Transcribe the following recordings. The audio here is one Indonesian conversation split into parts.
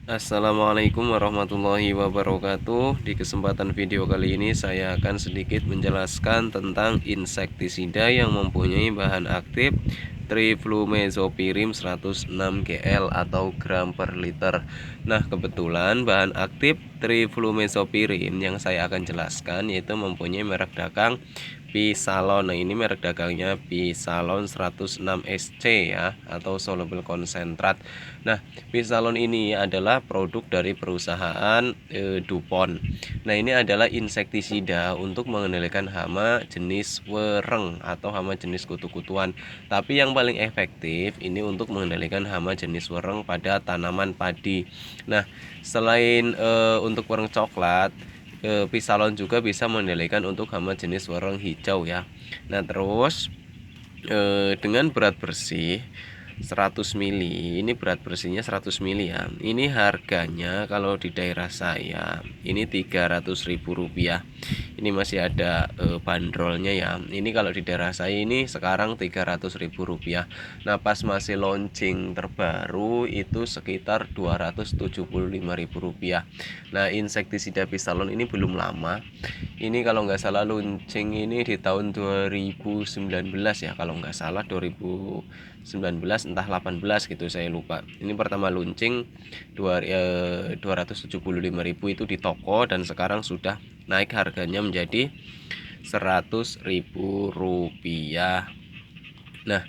Assalamualaikum warahmatullahi wabarakatuh. Di kesempatan video kali ini saya akan sedikit menjelaskan tentang insektisida yang mempunyai bahan aktif triflumezopirim 106 gl atau gram per liter. Nah, kebetulan bahan aktif triflumezopirim yang saya akan jelaskan yaitu mempunyai merek dagang Pisalon. Nah, ini merek dagangnya Pisalon 106 SC ya, atau soluble konsentrat. Nah, Pisalon ini adalah produk dari perusahaan DuPont. Nah, ini adalah insektisida untuk mengendalikan hama jenis wereng atau hama jenis kutu-kutuan. Tapi yang paling efektif ini untuk mengendalikan hama jenis wereng pada tanaman padi. Nah, selain untuk wereng coklat, Pisalon juga bisa mengendalikan untuk hama jenis wereng hijau ya. Nah, terus dengan berat bersih 100 mili, ini berat bersihnya 100 mili ya. Ini harganya kalau di daerah saya ini Rp300.000. Ini masih ada bandrolnya ya. Ini kalau di daerah saya ini sekarang Rp300.000. Nah, pas masih launching terbaru itu sekitar Rp275.000. Nah, insektisida Pisalon ini belum lama. Ini kalau nggak salah launching ini di tahun 2019 ya, kalau nggak salah 2019 entah 18 gitu, saya lupa. Ini pertama launching 275.000 itu di toko, dan sekarang sudah naik harganya menjadi Rp100.000. Nah,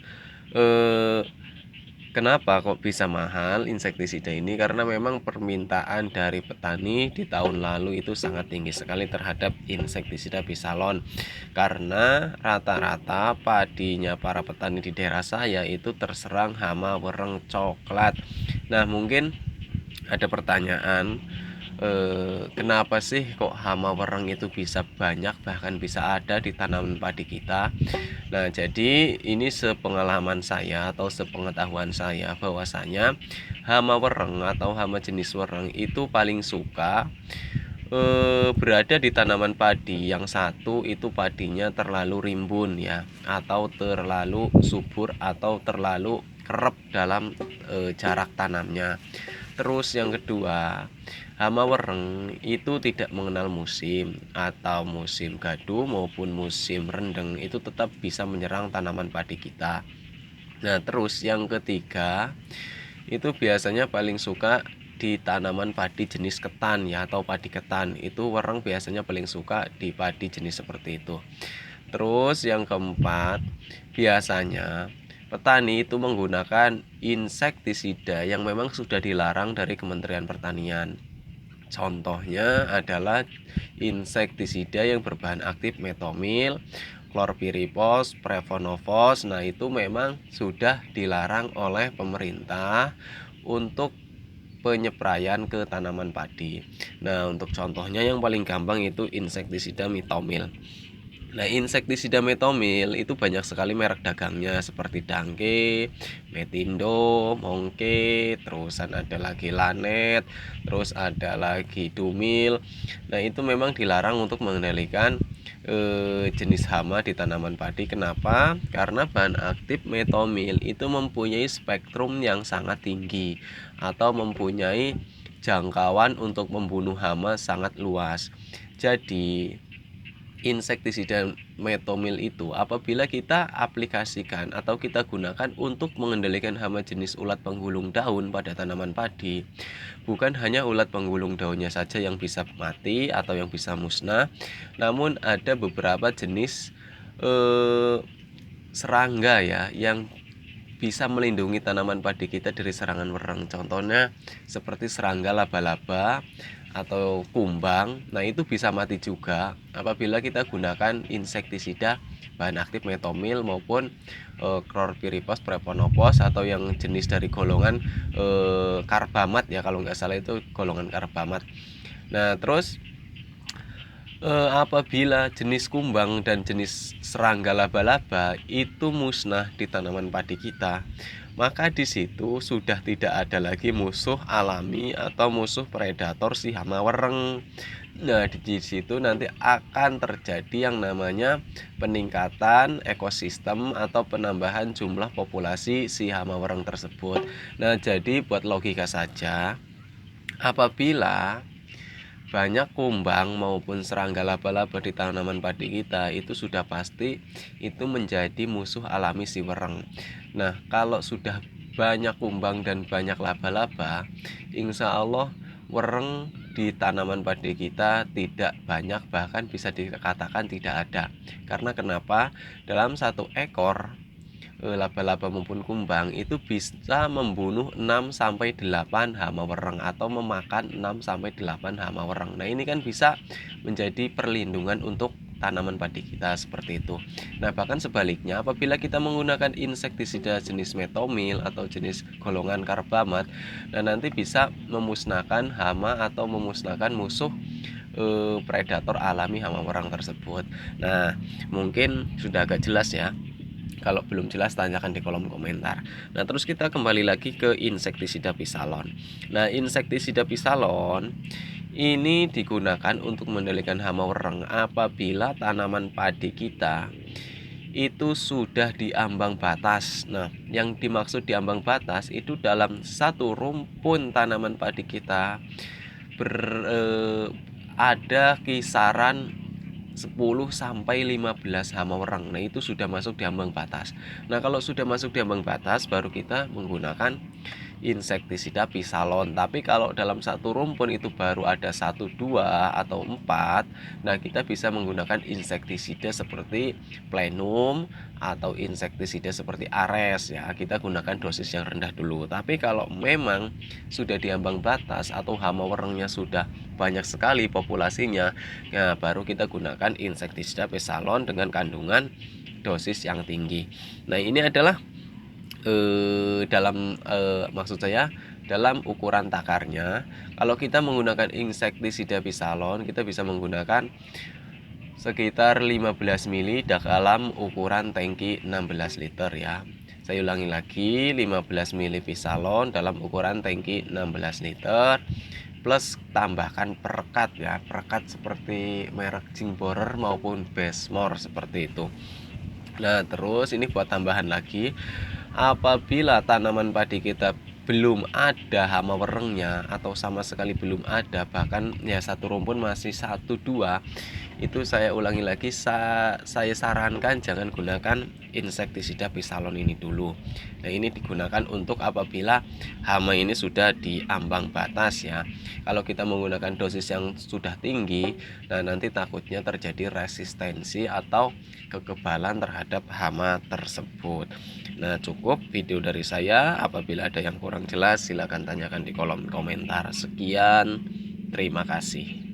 kenapa kok bisa mahal insektisida ini? Karena memang permintaan dari petani di tahun lalu itu sangat tinggi sekali terhadap insektisida Pisalon. Karena rata-rata padinya para petani di daerah saya itu terserang hama wereng coklat. Nah, mungkin ada pertanyaan, kenapa sih kok hama wereng itu bisa banyak, bahkan bisa ada di tanaman padi kita? Nah, jadi ini sepengalaman saya atau sepengetahuan saya bahwasanya hama wereng atau hama jenis wereng itu paling suka berada di tanaman padi. Yang satu itu padinya terlalu rimbun ya, atau terlalu subur, atau terlalu kerap dalam jarak tanamnya. Terus yang kedua, hama wereng itu tidak mengenal musim, atau musim gaduh maupun musim rendeng itu tetap bisa menyerang tanaman padi kita. Nah, terus yang ketiga, itu biasanya paling suka di tanaman padi jenis ketan ya, atau padi ketan. Itu wereng biasanya paling suka di padi jenis seperti itu. Terus yang keempat, biasanya petani itu menggunakan insektisida yang memang sudah dilarang dari Kementerian Pertanian. Contohnya adalah insektisida yang berbahan aktif metomil, klorpirifos, prevonovos. Nah, itu memang sudah dilarang oleh pemerintah untuk penyepraian ke tanaman padi. Nah, untuk contohnya yang paling gampang itu insektisida metomil. Nah, insektisida metomil itu banyak sekali merek dagangnya, seperti Dangke, Metindo, Mongke, terusan ada lagi Lanet, terus ada lagi Dumil. Nah, itu memang dilarang untuk mengendalikan jenis hama di tanaman padi. Kenapa? Karena bahan aktif metomil itu mempunyai spektrum yang sangat tinggi, atau mempunyai jangkauan untuk membunuh hama sangat luas. Jadi insektisida metomil itu apabila kita aplikasikan atau kita gunakan untuk mengendalikan hama jenis ulat penggulung daun pada tanaman padi, bukan hanya ulat penggulung daunnya saja yang bisa mati atau yang bisa musnah, namun ada beberapa jenis serangga ya yang bisa melindungi tanaman padi kita dari serangan wereng. Contohnya seperti serangga laba-laba atau kumbang. Nah, itu bisa mati juga apabila kita gunakan insektisida bahan aktif metomil maupun klorpirifos, prevonovos, atau yang jenis dari golongan karbamat ya, kalau nggak salah itu golongan karbamat. Nah, terus apabila jenis kumbang dan jenis serangga laba-laba itu musnah di tanaman padi kita, maka di situ sudah tidak ada lagi musuh alami atau musuh predator si hama wereng. Nah, di situ nanti akan terjadi yang namanya peningkatan ekosistem atau penambahan jumlah populasi si hama wereng tersebut. Nah, jadi buat logika saja, Apabila banyak kumbang maupun serangga laba-laba di tanaman padi kita, itu sudah pasti itu menjadi musuh alami si wereng. Nah, kalau sudah banyak kumbang dan banyak laba-laba, insya Allah wereng di tanaman padi kita tidak banyak, bahkan bisa dikatakan tidak ada. Karena kenapa? Dalam satu ekor laba-laba maupun kumbang itu bisa membunuh 6-8 hama wereng atau memakan 6-8 hama wereng. Nah, ini kan bisa menjadi perlindungan untuk tanaman padi kita seperti itu. Nah, bahkan sebaliknya apabila kita menggunakan insektisida jenis metomil atau jenis golongan karbamat, nah nanti bisa memusnahkan hama atau memusnahkan musuh predator alami hama wereng tersebut. Nah, mungkin sudah agak jelas ya. Kalau belum jelas tanyakan di kolom komentar. Nah, terus kita kembali lagi ke insektisida Pisalon. Nah, insektisida Pisalon ini digunakan untuk mengendalikan hama wereng apabila tanaman padi kita itu sudah di ambang batas. Nah, yang dimaksud di ambang batas itu dalam satu rumpun tanaman padi kita ada kisaran 10-15 hama wereng. Nah, itu sudah masuk di ambang batas. Nah, kalau sudah masuk di ambang batas baru kita menggunakan insektisida Pisalon. Tapi kalau dalam satu rumpun itu baru ada 1, 2 atau 4, nah kita bisa menggunakan insektisida seperti Plenum atau insektisida seperti Ares ya. Kita gunakan dosis yang rendah dulu. Tapi kalau memang sudah di ambang batas atau hama werengnya sudah banyak sekali populasinya, nah baru kita gunakan insektisida Pisalon dengan kandungan dosis yang tinggi. Nah, ini adalah maksud saya dalam ukuran takarnya. Kalau kita menggunakan insektisida Pisalon, kita bisa menggunakan sekitar 15 ml dalam ukuran tangki 16 liter ya. Saya ulangi lagi, 15 ml Pisalon dalam ukuran tangki 16 liter plus tambahkan perekat ya, perekat seperti merek Jingborer maupun Besmore seperti itu. Nah, terus ini buat tambahan lagi, apabila tanaman padi kita belum ada hama werengnya atau sama sekali belum ada, bahkan ya satu rumpun masih 1-2, itu saya ulangi lagi, saya sarankan jangan gunakan insektisida Pisalon ini dulu. Nah, ini digunakan untuk apabila hama ini sudah di ambang batas ya. Kalau kita menggunakan dosis yang sudah tinggi, nah nanti takutnya terjadi resistensi atau kekebalan terhadap hama tersebut. Nah, cukup video dari saya. Apabila ada yang kurang jelas silahkan tanyakan di kolom komentar. Sekian, terima kasih.